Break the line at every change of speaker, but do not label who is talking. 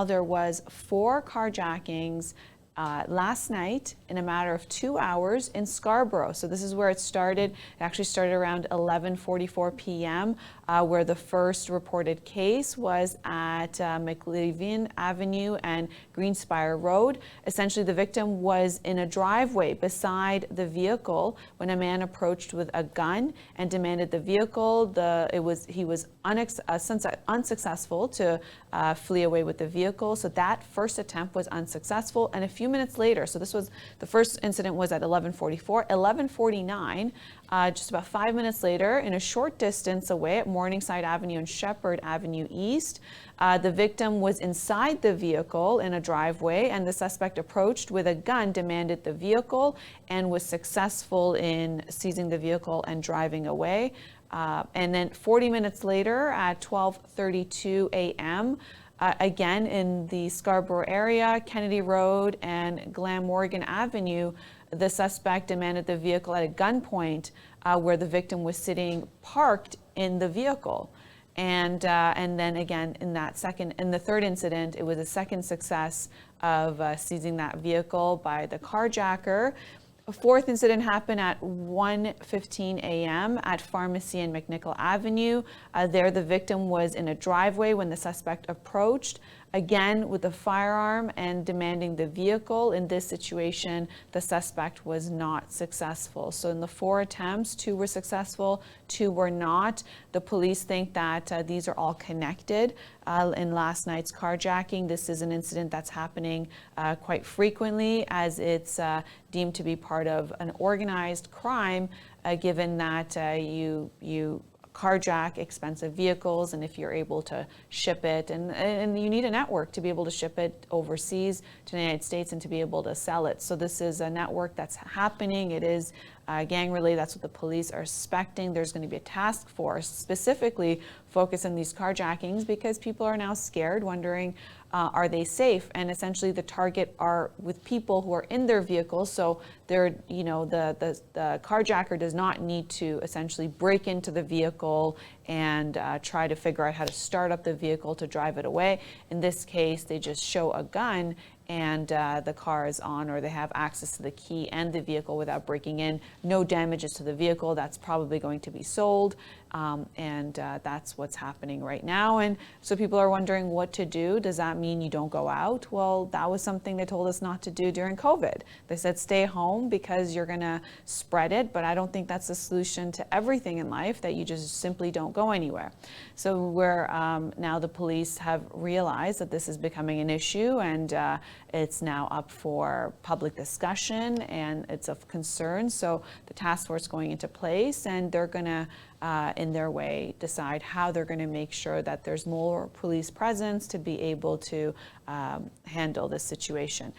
now there was 4 carjackings last night in a matter of 2 hours in Scarborough. So this is where it started. It actually started around 11:44 p.m. Where the first reported case was at McLeavin Avenue and Greenspire Road. Essentially, the victim was in a driveway beside the vehicle when a man approached with a gun and demanded the vehicle. He was unsuccessful to flee away with the vehicle. So that first attempt was unsuccessful. And a few minutes later, so this was the first incident was at 11:44, 11:49. Just about 5 minutes later, in a short distance away at Morningside Avenue and Shepherd Avenue East, the victim was inside the vehicle in a driveway, and the suspect approached with a gun, demanded the vehicle, and was successful in seizing the vehicle and driving away. And then 40 minutes later at 12:32 a.m., again in the Scarborough area, Kennedy Road and Glamorgan Avenue, the suspect demanded the vehicle at a gunpoint where the victim was sitting parked in the vehicle. And then again in the third incident, it was a second success of seizing that vehicle by the carjacker. A fourth incident happened at 1:15 a.m. at Pharmacy and McNichol Avenue. There, the victim was in a driveway when the suspect approached, again with a firearm and demanding the vehicle. In this situation, the suspect was not successful. So in the 4 attempts, 2 were successful, 2 were not. The police think that these are all connected. In last night's carjacking, this is an incident that's happening quite frequently, as it's deemed to be part of an organized crime, given that you carjack expensive vehicles, and if you're able to ship it, and you need a network to be able to ship it overseas to the United States and to be able to sell it. So this is a network that's happening. It is gang related. That's what the police are suspecting. There's going to be a task force specifically focused on these carjackings because people are now scared, wondering are they safe? And essentially the target are with people who are in their vehicles. So they're, the carjacker does not need to essentially break into the vehicle and try to figure out how to start up the vehicle to drive it away. In this case, they just show a gun and the car is on, or they have access to the key and the vehicle without breaking in. No damages to the vehicle. That's probably going to be sold. And that's what's happening right now. And so people are wondering what to do. Does that mean you don't go out? Well, that was something they told us not to do during COVID. They said stay home because you're going to spread it. But I don't think that's the solution to everything in life, that you just simply don't go anywhere. So now the police have realized that this is becoming an issue, and it's now up for public discussion, and it's of concern. So the task force is going into place, and they're going to in their way decide how they're going to make sure that there's more police presence to be able to handle this situation.